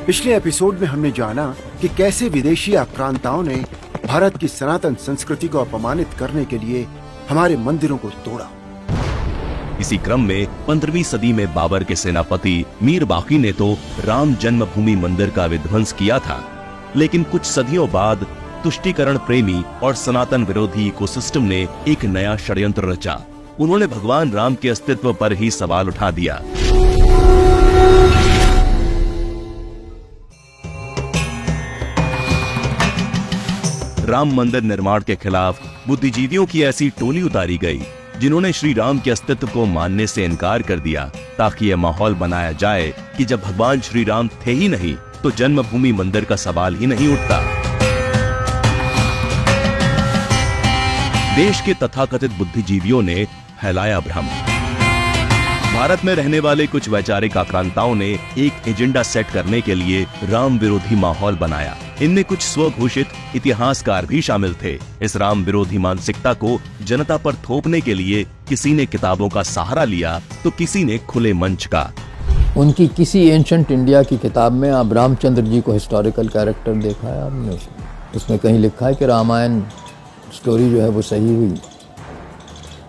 पिछले एपिसोड में हमने जाना कि कैसे विदेशी आक्रांताओं ने भारत की सनातन संस्कृति को अपमानित करने के लिए हमारे मंदिरों को तोड़ा। इसी क्रम में 15वीं सदी में बाबर के सेनापति मीर बाकी ने तो राम जन्मभूमि मंदिर का विध्वंस किया था, लेकिन कुछ सदियों बाद तुष्टीकरण प्रेमी और सनातन विरोधी इकोसिस्टम ने एक नया षड्यंत्र रचा। उन्होंने भगवान राम के अस्तित्व पर ही सवाल उठा दिया। राम मंदिर निर्माण के खिलाफ बुद्धिजीवियों की ऐसी टोली उतारी गई जिन्होंने श्री राम के अस्तित्व को मानने से इनकार कर दिया, ताकि यह माहौल बनाया जाए कि जब भगवान श्री राम थे ही नहीं तो जन्मभूमि मंदिर का सवाल ही नहीं उठता। देश के तथाकथित बुद्धिजीवियों ने फैलाया भ्रम। भारत में रहने वाले कुछ वैचारिक आक्रांताओं ने एक एजेंडा सेट करने के लिए राम विरोधी माहौल बनाया। इनमें कुछ स्वघोषित इतिहासकार भी शामिल थे। इस राम विरोधी मानसिकता को जनता पर थोपने के लिए किसी ने किताबों का सहारा लिया तो किसी ने खुले मंच का। उनकी किसी एंशंट इंडिया की किताब में आप रामचंद्र जी को हिस्टोरिकल कैरेक्टर देखा है आपने? उसमें कहीं लिखा है कि रामायण स्टोरी जो है वो सही हुई,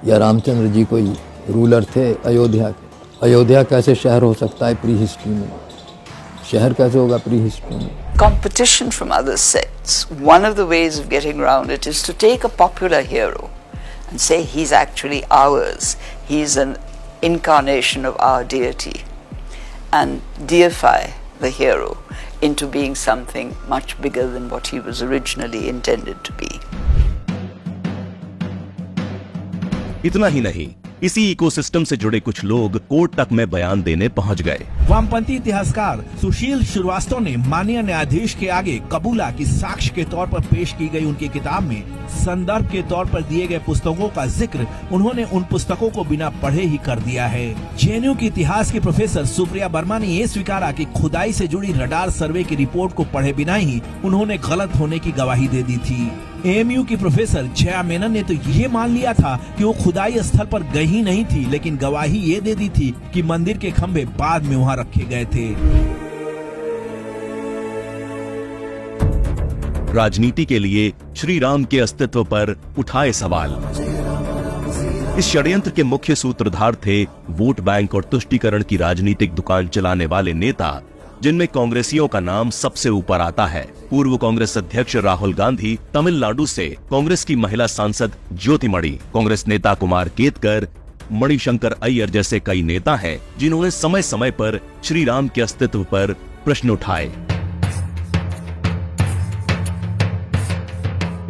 या रामचंद्र जी कोई रूलर थे अयोध्या के? अयोध्या कैसे शहर हो सकता है प्री हिस्ट्री में? शहर कैसे होगा प्री हिस्ट्री में? Competition from other sects. One of the ways of getting around it is to take a popular hero and say he's actually ours. He's an incarnation of our deity, and deify the hero into being something much bigger than what he was originally intended to be. इतना ही नहीं, इसी ecosystem से जुड़े कुछ लोग court तक में बयान देने पहुंच गए। वामपंथी इतिहासकार सुशील श्रीवास्तव ने माननीय न्यायाधीश के आगे कबूला की साक्ष्य के तौर पर पेश की गई उनकी किताब में संदर्भ के तौर पर दिए गए पुस्तकों का जिक्र उन्होंने उन पुस्तकों को बिना पढ़े ही कर दिया है। जेएनयू की इतिहास की प्रोफेसर सुप्रिया वर्मा ने ये स्वीकारा कि खुदाई से जुड़ी रडार सर्वे की रिपोर्ट को पढ़े बिना ही उन्होंने गलत होने की गवाही दे दी थी। एएमयू की प्रोफेसर जया मेनन ने तो ये मान लिया था कि वो खुदाई स्थल पर गई ही नहीं थी, लेकिन गवाही ये दे दी थी कि मंदिर के खंभे बाद में वहाँ रखे गए थे। राजनीति के लिए श्री राम के अस्तित्व पर उठाए सवाल। इस षड्यंत्र के मुख्य सूत्रधार थे वोट बैंक और तुष्टीकरण की राजनीतिक दुकान चलाने वाले नेता, जिनमें कांग्रेसियों का नाम सबसे ऊपर आता है। पूर्व कांग्रेस अध्यक्ष राहुल गांधी, तमिलनाडु से कांग्रेस की महिला सांसद ज्योतिमणि, कांग्रेस नेता कुमार केतकर, मणिशंकर अय्यर जैसे कई नेता हैं जिन्होंने समय समय पर श्री राम के अस्तित्व पर प्रश्न उठाए।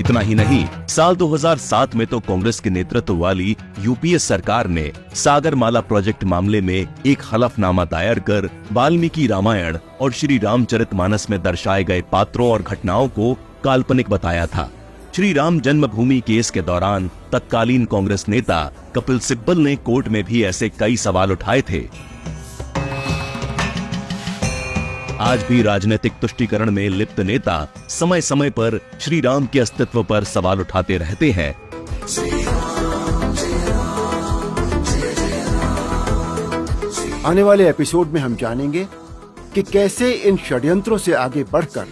इतना ही नहीं, साल 2007 में तो कांग्रेस के नेतृत्व वाली यूपीए सरकार ने सागरमाला प्रोजेक्ट मामले में एक हलफनामा दायर कर वाल्मीकि रामायण और श्री रामचरितमानस में दर्शाए गए पात्रों और घटनाओं को काल्पनिक बताया था। श्री राम जन्मभूमि केस के दौरान तत्कालीन कांग्रेस नेता कपिल सिब्बल ने कोर्ट में भी ऐसे कई सवाल उठाए थे। आज भी राजनीतिक तुष्टीकरण में लिप्त नेता समय समय पर श्री राम के अस्तित्व पर सवाल उठाते रहते हैं। आने वाले एपिसोड में हम जानेंगे कि कैसे इन षड्यंत्रों से आगे बढ़कर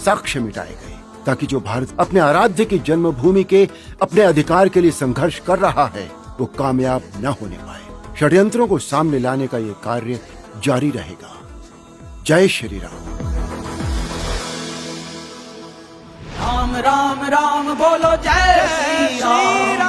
साक्ष्य मिटाए गए, ताकि जो भारत अपने आराध्य की जन्मभूमि के अपने अधिकार के लिए संघर्ष कर रहा है वो कामयाब न होने पाए। षड्यंत्रों को सामने लाने का ये कार्य जारी रहेगा। जय श्री राम। राम राम राम बोलो जय श्री राम।